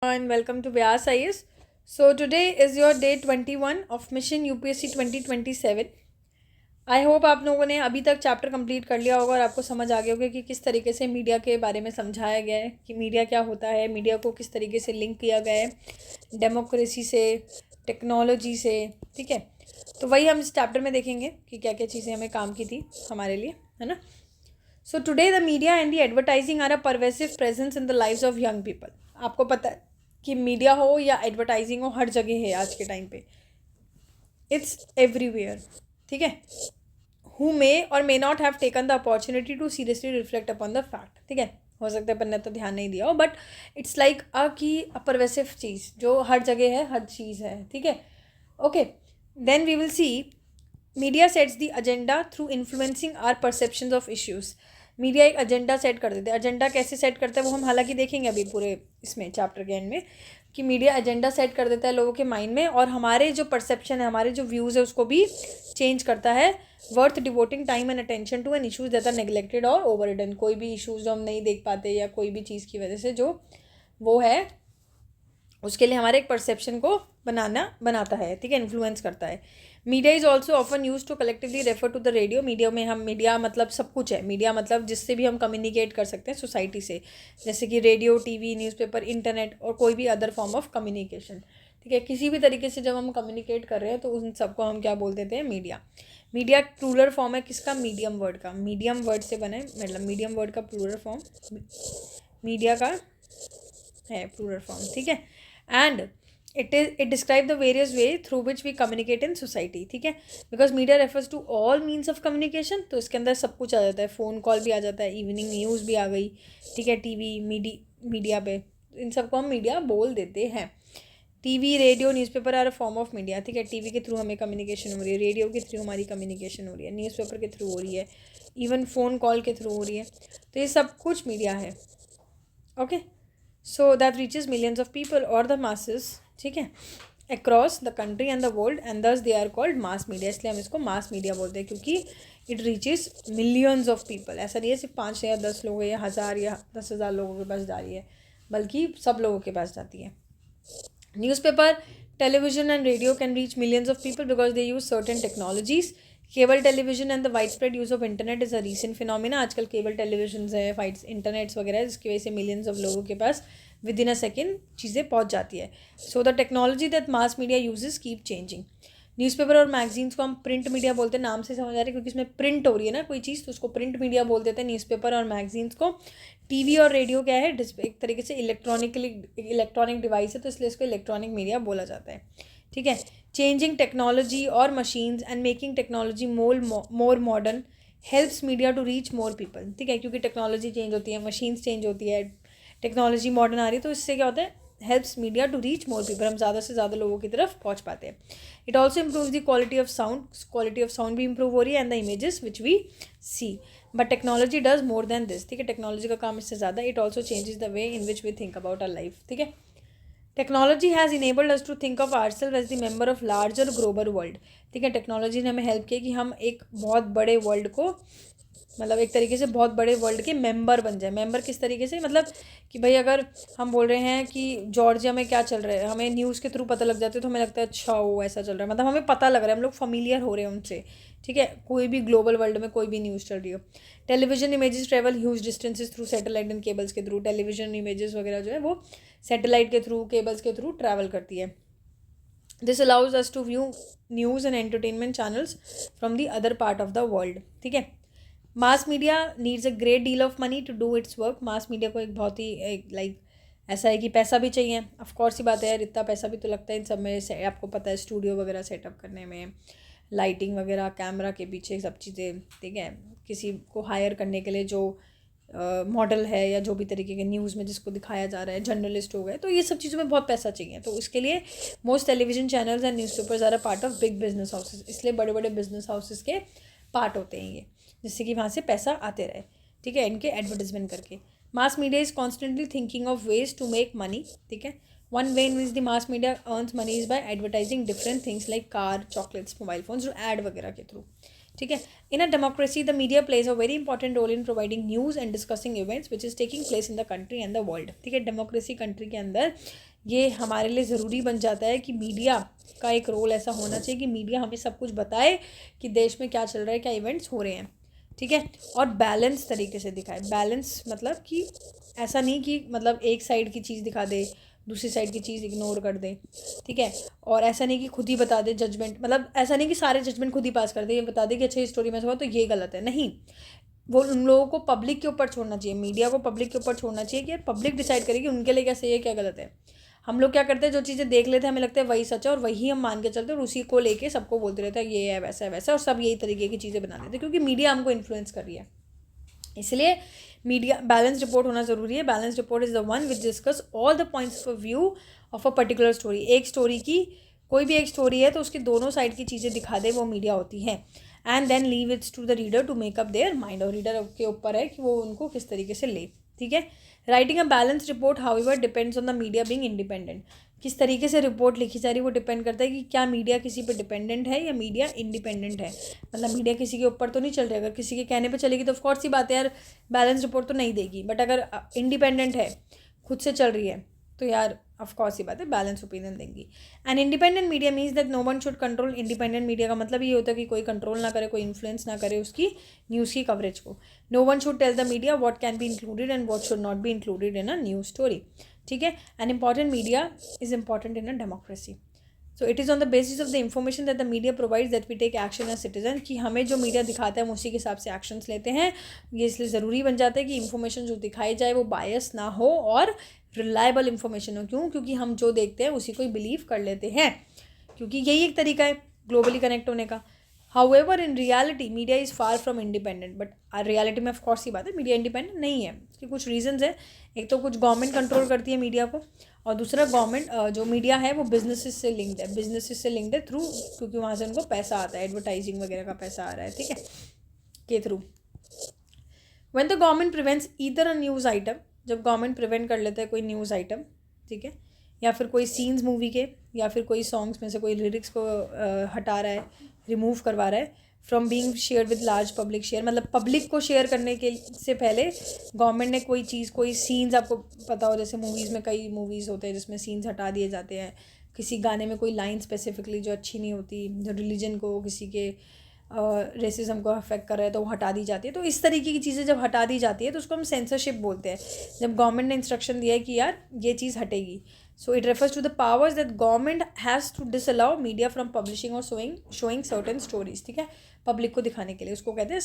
And welcome to Vyas IS. So today is your day 21 of Mission UPSC 2027. I hope आप लोगों ने अभी तक चैप्टर कंप्लीट कर लिया होगा और आपको समझ आ गया होगा कि किस तरीके से मीडिया के बारे में समझाया गया है कि मीडिया क्या होता है, मीडिया को किस तरीके से लिंक किया गया है डेमोक्रेसी से, टेक्नोलॉजी से। ठीक है, तो वही हम इस चैप्टर में देखेंगे कि क्या क्या चीज़ें हमें काम की थी हमारे लिए, है ना। So today the media and the advertising are a pervasive presence in the lives of young people. आपको पता है कि मीडिया हो या एडवर्टाइजिंग हो, हर जगह है आज के टाइम पे, इट्स एवरीवेयर। ठीक है, who may or may not have taken the opportunity to seriously reflect upon the fact। ठीक है, हो सकता है अपन ने तो ध्यान नहीं दिया हो, बट इट्स लाइक कि परवेसिव चीज़ जो हर जगह है, हर चीज़ है। ठीक है, okay, then we will see media sets the agenda through influencing our perceptions of issues. Media एक एजेंडा सेट कर देते हैं। एजेंडा कैसे सेट करता है वो हम हालांकि देखेंगे अभी पूरे इसमें चैप्टर के एंड में, कि मीडिया एजेंडा सेट कर देता है लोगों के माइंड में और हमारे जो परसेप्शन है, हमारे जो व्यूज़ है उसको भी चेंज करता है। Worth devoting time and attention to an issues that are neglected और ओवररिडन। कोई भी इशूज़ जो हम नहीं देख पाते या कोई भी चीज़ की वजह से जो वो है, उसके लिए हमारे एक परसेप्शन को बनाता है। ठीक है, इन्फ्लुएंस करता है। Media is also often use to collectively refer to the radio. Media में हम, मीडिया मतलब सब कुछ है। मीडिया मतलब जिससे भी हम कम्युनिकेट कर सकते हैं सोसाइटी से, जैसे कि रेडियो, टीवी, न्यूज़पेपर, इंटरनेट और कोई भी अदर फॉर्म ऑफ कम्युनिकेशन। ठीक है, किसी भी तरीके से जब हम कम्युनिकेट कर रहे हैं तो उन सबको हम क्या बोल देते हैं, मीडिया। मीडिया प्लूरल फॉर्म है किसका, मीडियम वर्ड का। मीडियम वर्ड से बना है, मतलब मीडियम वर्ड का प्लूरल फॉर्म मीडिया का है, प्लूरल फॉर्म। ठीक है, and it describe the various way through which we communicate in society. ठीक है, because media refers to all means of communication, तो इसके अंदर सब कुछ आ जाता है। फ़ोन कॉल भी आ जाता है, इवनिंग न्यूज़ भी आ गई। ठीक है, टीवी, मीडिया पे इन सबको हम मीडिया बोल देते हैं। TV, radio, newspaper are a form of media. ठीक है, टीवी के थ्रू हमें कम्युनिकेशन हो रही है, रेडियो के थ्रू हमारी कम्युनिकेशन हो रही है, न्यूज़पेपर के थ्रू हो रही है, इवन फ़ोन कॉल के थ्रू हो रही है। तो ये सब कुछ मीडिया है। Okay, so that reaches millions of people और द मासेस। ठीक है, across the country and the world, and thus they are called mass media. इसलिए हम इसको मास मीडिया बोलते हैं, क्योंकि it reaches millions of people. ऐसा नहीं है सिर्फ 5 या 10 लोग या 1000 या 10,000 लोगों के पास जा रही है, बल्कि सब लोगों के पास जाती है। Newspaper, television and radio can reach millions of people because they use certain technologies. Cable television and the wide spread use of internet is a recent phenomena. आजकल केबल टेलीविजन है, फाइट्स इंटरनेट्स वगैरह है, जिसकी वजह से millions of लोगों के पास with in a second चीज़ें पहुंच जाती है। So the technology that mass media uses keep changing. Newspaper और मैगजीन्स को हम प्रिंट मीडिया बोलते हैं, नाम से समझ आ रहा है, क्योंकि इसमें प्रिंट हो रही है ना कोई चीज़, तो उसको प्रिंट मीडिया बोल देते हैं न्यूज़पेपर और मैगजीन्स को। टीवी और रेडियो क्या है, एक तरीके से इलेक्ट्रॉनिक डिवाइस है, तो इसलिए इसको इलेक्ट्रॉनिक मीडिया बोला जाता है। ठीक है, चेंजिंग टेक्नोलॉजी और machines and making technology more modern helps media to reach more people. ठीक है, क्योंकि टेक्नोलॉजी चेंज होती है, मशीन्स चेंज होती है, टेक्नोलॉजी मॉडर्न आ रही है, तो इससे क्या होता है, helps media to reach more people. हम ज़्यादा से ज़्यादा लोगों की तरफ पहुँच पाते हैं। It also improve the quality of sound भी इम्प्रूव हो रही है, and the images which we see. But technology does more than this. ठीक है, टेक्नोलॉजी का काम इससे ज़्यादा। It also changes the way in which we think about our life. ठीक है, technology has enabled us to think of ourself as the member of larger global world. ठीक है, टेक्नोलॉजी ने हमें हेल्प किया कि हम एक बहुत बड़े वर्ल्ड को, मतलब एक तरीके से बहुत बड़े वर्ल्ड के मेंबर बन जाए। मेंबर किस तरीके से, मतलब कि भाई अगर हम बोल रहे हैं कि जॉर्जिया में क्या चल रहा है, हमें न्यूज़ के थ्रू पता लग जाते है, तो हमें लगता है अच्छा वो ऐसा चल रहा है, मतलब हमें पता लग रहा है, हम लोग फैमिलियर हो रहे हैं उनसे। ठीक है, कोई भी ग्लोबल वर्ल्ड में कोई भी न्यूज़ चल रही हो। Television images travel huge distances through satellite and cables के थ्रू। टेलीविजन इमेजेस वगैरह जो है वो सैटेलाइट के थ्रू, केबल्स के थ्रू ट्रैवल करती है। This allows us to view news and entertainment channels from the other part of the world. ठीक है, mass media needs a great deal of money to do its work. Mass media को एक बहुत ही like ऐसा है कि पैसा भी चाहिए, ऑफकोर्स ही बात है यार, इतना पैसा भी तो लगता है इन सब में से। आपको पता है स्टूडियो वगैरह सेटअप करने में, लाइटिंग वगैरह, कैमरा के पीछे सब चीज़ें। ठीक है, किसी को हायर करने के लिए जो मॉडल है या जो भी तरीके के न्यूज़ में जिसको दिखाया जा रहा है, जर्नलिस्ट हो गए, तो ये सब चीज़ों में बहुत पैसा चाहिए। तो उसके लिए most television channels and newspapers are a part of big business houses. इसलिए बड़े बड़े बिजनेस हाउसेस के पार्ट होते हैं ये, जिससे कि वहाँ से पैसा आते रहे। ठीक है, इनके एडवर्टीजमेंट करके। Mass media is constantly thinking of ways to make money. ठीक है, one way in which the mass media earns money is by advertising different things like car, chocolates, mobile phones, जो ऐड वगैरह के through. ठीक है. In a democracy the media plays a very important role in providing news and discussing events which is taking place in the country and the world. ठीक है, democracy country के अंदर ये हमारे लिए ज़रूरी बन जाता है कि मीडिया का एक रोल ऐसा होना चाहिए कि मीडिया हमें सब कुछ बताए कि देश में क्या चल रहा है, क्या इवेंट्स हो रहे हैं. ठीक है, और बैलेंस तरीके से दिखाए. बैलेंस मतलब कि ऐसा नहीं कि मतलब एक साइड की चीज़ दिखा दे, दूसरी साइड की चीज़ इग्नोर कर दे. ठीक है, और ऐसा नहीं कि खुद ही बता दे जजमेंट, मतलब ऐसा नहीं कि सारे जजमेंट खुद ही पास कर दे, ये बता दे कि अच्छा ये स्टोरी में से हुआ तो ये गलत है. नहीं, वो उन लोगों को पब्लिक के ऊपर छोड़ना चाहिए, मीडिया को पब्लिक के ऊपर छोड़ना चाहिए कि पब्लिक डिसाइड करेगी उनके लिए क्या सही है क्या गलत है. हम लोग क्या करते हैं, जो चीज़ें देख लेते हैं हमें लगता है वही सच है और वही हम मान के चलते हैं और उसी को लेके सबको बोलते रहते हैं ये है वैसा है वैसा, और सब यही तरीके की चीज़ें बना देते हैं क्योंकि मीडिया हमको इन्फ्लुएंस कर रही है. इसलिए मीडिया बैलेंस रिपोर्ट होना ज़रूरी है. Balance report is the one which discuss all the points of view of a particular story. एक स्टोरी की कोई भी एक स्टोरी है तो उसकी दोनों साइड की चीज़ें दिखा दे, वो मीडिया होती है. And then leave its to the reader to make up their mind, और रीडर के ऊपर है कि वो उनको किस तरीके से ले. ठीक है, writing a balance report however depends on the media being independent. किस तरीके से रिपोर्ट लिखी जा रही है वो डिपेंड करता है कि क्या मीडिया किसी पे डिपेंडेंट है या मीडिया इंडिपेंडेंट है. मतलब मीडिया किसी के ऊपर तो नहीं चल रही. अगर किसी के कहने पे चलेगी तो ऑफकोर्स सी बात है यार, बैलेंस रिपोर्ट तो नहीं देगी. बट अगर इंडिपेंडेंट है, खुद से चल रही है, तो यार ऑफकोर्स सी बात है बैलेंस ओपिनियन देंगी. And independent media means that no one should control. Independent media का मतलब ये होता है कि कोई कंट्रोल ना करे, कोई इन्फ्लुएंस ना करे उसकी न्यूज़ की कवरेज को. No one should tell the media what can be included and what should not be included in a news story. ठीक है, an important media is important in a democracy. So it is on the basis of the information that the media provides that we take action as citizen. कि हमें जो media दिखाता है हम उसी के हिसाब से एक्शंस लेते हैं. ये इसलिए ज़रूरी बन जाता है कि इन्फॉर्मेशन जो दिखाई जाए वो बायस ना हो और रिलायबल इन्फॉर्मेशन हो. क्यों? क्योंकि हम जो देखते हैं उसी को ही बिलीव कर लेते हैं, क्योंकि यही एक तरीका है ग्लोबली कनेक्ट होने का. However in reality media is far from independent. But reality में ऑफकोर्स ही बात है मीडिया इंडिपेंडेंट नहीं है. इसके कुछ रीजंस है. एक तो कुछ गवर्नमेंट कंट्रोल करती है मीडिया को, और दूसरा गवर्नमेंट जो मीडिया है वो बिजनेसेस से लिंक्ड है. बिजनेसेस से लिंक्ड है थ्रू, क्योंकि वहाँ से उनको पैसा आता है, एडवर्टाइजिंग वगैरह का पैसा आ रहा है. ठीक है, के through. When the government prevents either a news item, जब गवर्नमेंट प्रिवेंट कर लेता है कोई न्यूज़ आइटम, ठीक है, या फिर कोई सीन्स मूवी के, या फिर कोई सॉन्ग्स में से कोई लिरिक्स को हटा रहा है, रिमूव करवा रहा है from being share with large public share. मतलब पब्लिक को शेयर करने के से पहले गवर्नमेंट ने कोई चीज़, कोई सीन्स, आपको पता हो जैसे मूवीज़ में कई मूवीज़ होते हैं जिसमें सीन्स हटा दिए जाते हैं. किसी गाने में कोई लाइन स्पेसिफिकली जो अच्छी नहीं होती, जो रिलीजन को, किसी के रेसिज्म को अफेक्ट कर रहा है, तो वो हटा दी जाती है. तो इस तरीके की चीज़ें जब हटा दी जाती है तो उसको हम सेंसरशिप बोलते हैं. जब गवर्नमेंट ने इंस्ट्रक्शन दिया है कि यार ये चीज़ हटेगी, so it refers to the powers that government has to disallow media from publishing और शोइंग सर्टेन स्टोरीज. ठीक है, पब्लिक को दिखाने के लिए, उसको कहते हैं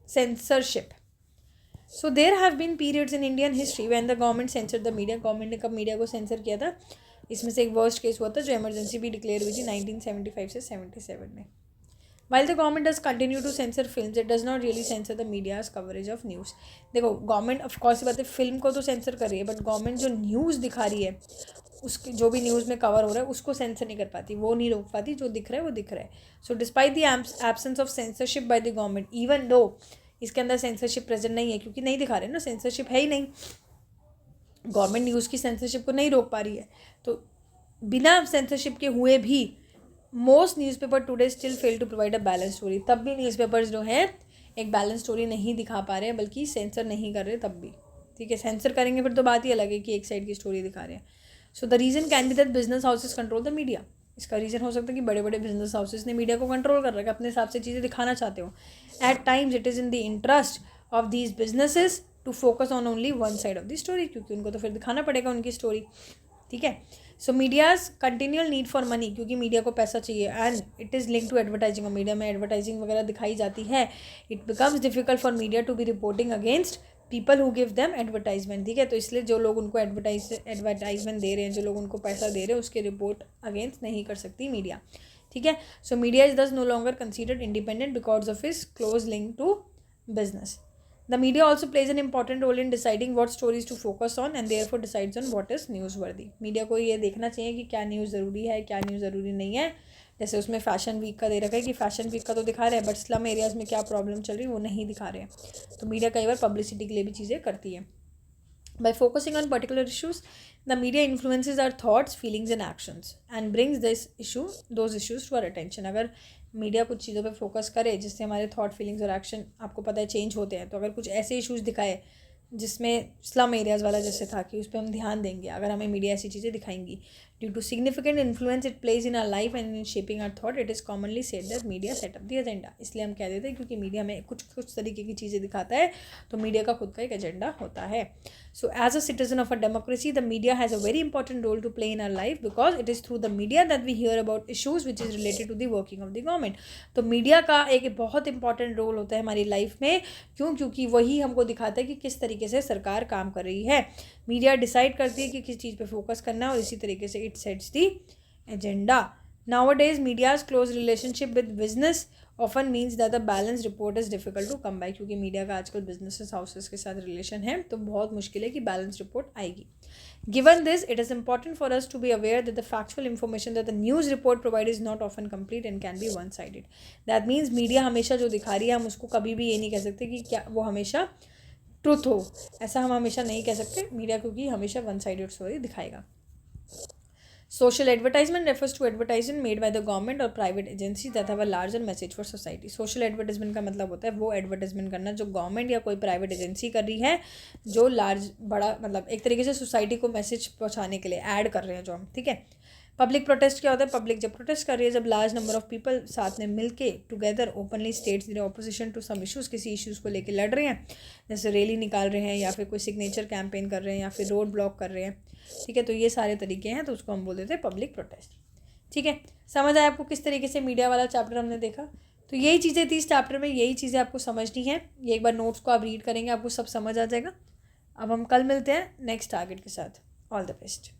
censorship. So there have been periods in Indian history when the government censor the media. Government ने कब मीडिया को सेंसर किया था? इसमें से एक वर्स्ट केस हुआ था जो इमरजेंसी भी डिक्लेयर हुई थी 1975 से 77 में. While the government does continue to censor films, it does not really censor the media's coverage of news. देखो, गवर्नमेंट ऑफ कोर्स बात है फिल्म को तो सेंसर कर रही है, बट गवर्नमेंट जो न्यूज़ दिखा रही है, उसकी जो भी न्यूज़ में कवर हो रहा है उसको सेंसर नहीं कर पाती, वो नहीं रोक पाती. जो दिख रहा है वो दिख रहा है. So despite the absence of censorship by the government, even though इसके अंदर सेंसरशिप प्रेजेंट नहीं है, क्योंकि नहीं दिखा रहे ना, सेंसरशिप है ही नहीं. गवर्नमेंट न्यूज़ की सेंसरशिप को नहीं रोक पा रही है, तो बिना सेंसरशिप के हुए भी most newspaper today still fail to provide a balance story. तब भी न्यूज़पेपर्स जो हैं एक बैलेंस स्टोरी नहीं दिखा पा रहे हैं, बल्कि सेंसर नहीं कर रहे तब भी. ठीक है, सेंसर करेंगे फिर तो बात ही अलग है कि एक साइड की स्टोरी दिखा रहे हैं. So the reason can be that business houses control the media. इसका रीज़न हो सकता है कि बड़े बड़े बिजनेस हाउसेस ने मीडिया को कंट्रोल कर रखा है, अपने हिसाब से चीज़ें दिखाना चाहते हो. At times it is in the interest of these businesses to focus on only one side of the story, क्योंकि उनको तो फिर दिखाना पड़ेगा उनकी स्टोरी. ठीक है, so media's continual need for money, क्योंकि मीडिया को पैसा चाहिए, and it is link to advertising. और मीडिया में एडवर्टाइजिंग वगैरह दिखाई जाती है. It becomes difficult for media to be reporting against people who give them advertisement. ठीक है, तो इसलिए जो लोग उनको एडवर्टाइजमेंट दे रहे हैं, जो लोग उनको पैसा दे रहे हैं, उसके रिपोर्ट अगेंस्ट नहीं कर सकती मीडिया. ठीक है, so media is thus no longer considered independent because of is close link to business. The media also plays an important role in deciding what stories to focus on and therefore decides on what is newsworthy. Media को ये देखना चाहिए कि क्या news ज़रूरी है, क्या news ज़रूरी नहीं है. जैसे उसमें फैशन वीक का दे रखा है कि फैशन वीक का तो दिखा रहे हैं, बट स्लम एरियाज़ में क्या प्रॉब्लम चल रही है वो नहीं दिखा रहे हैं. तो मीडिया कई बार पब्लिसिटी के लिए भी चीज़ें करती है. By focusing on particular issues, the media influences our thoughts, feelings and actions and brings those issues to our attention. अगर मीडिया कुछ चीज़ों पे फोकस करे जिससे हमारे थॉट, फीलिंग्स और एक्शन आपको पता है चेंज होते हैं। तो अगर कुछ ऐसे इश्यूज़ दिखाए जिसमें स्लम एरियाज़ वाला जैसे था कि उस पर हम ध्यान देंगे, अगर हमें मीडिया ऐसी चीज़ें दिखाएंगी, due to significant influence it plays in our life and in shaping our thought, it is commonly said that media set up the agenda. इसलिए हम कह देते हैं क्योंकि मीडिया में कुछ तरीके की चीज़ें दिखाता है, तो मीडिया का खुद का एक एजेंडा होता है। So as a citizen of a democracy, the media has a very important role to play in our life because it is through the media that we hear about issues which is related to the working of the government. तो media का एक बहुत important role होता है हमारी life में। क्योंकि वही हमको दिखाता है कि किस तरीके से सरकार काम कर रही है। मीडिया डिसाइड करती है कि किस चीज़ पे फोकस करना है और इसी तरीके से it sets the agenda. Nowadays, media's close relationship with business often means that the balanced report is difficult to come by, क्योंकि मीडिया का आजकल बिजनेसेस हाउसेस के साथ रिलेशन है, तो बहुत मुश्किल है कि बैलेंस रिपोर्ट आएगी। Given this, it is important for us to be aware that the factual information that the news report provides is not often complete and can be one-sided. That means media हमेशा जो दिखा रही है हम उसको कभी भी ये नहीं कह सकते कि क्या वो हमेशा ट्रुथ हो, ऐसा हम हमेशा नहीं कह सकते मीडिया, क्योंकि हमेशा वन साइडेड स्टोरी दिखाएगा। Social advertisement refers to advertisement made by the government or private agencies that have a larger message for society. Social advertisement का मतलब होता है वो एडवर्टाइजमेंट करना जो गवर्नमेंट या कोई प्राइवेट एजेंसी कर रही है, जो लार्ज बड़ा मतलब एक तरीके से सोसाइटी को मैसेज पहुंचाने के लिए ऐड कर रहे हैं जो हम, ठीक है। पब्लिक प्रोटेस्ट क्या होता है? पब्लिक जब प्रोटेस्ट कर रही है, जब लार्ज नंबर ऑफ पीपल साथ में मिलके together openly states their opposition to some issues, किसी इश्यूज़ को लेके लड़ रहे हैं, जैसे रैली निकाल रहे हैं या फिर कोई सिग्नेचर कैंपेन कर रहे हैं या फिर रोड ब्लॉक कर रहे हैं, ठीक है। तो ये सारे तरीके हैं, तो उसको हम बोल देते हैं पब्लिक प्रोटेस्ट, ठीक है। समझ आया आपको किस तरीके से मीडिया वाला चैप्टर हमने देखा? तो यही चीज़ें थी इस चैप्टर में, यही चीज़ें आपको समझनी है। ये एक बार नोट्स को आप रीड करेंगे, आपको सब समझ आ जाएगा। अब हम कल मिलते हैं नेक्स्ट टारगेट के साथ। All the best.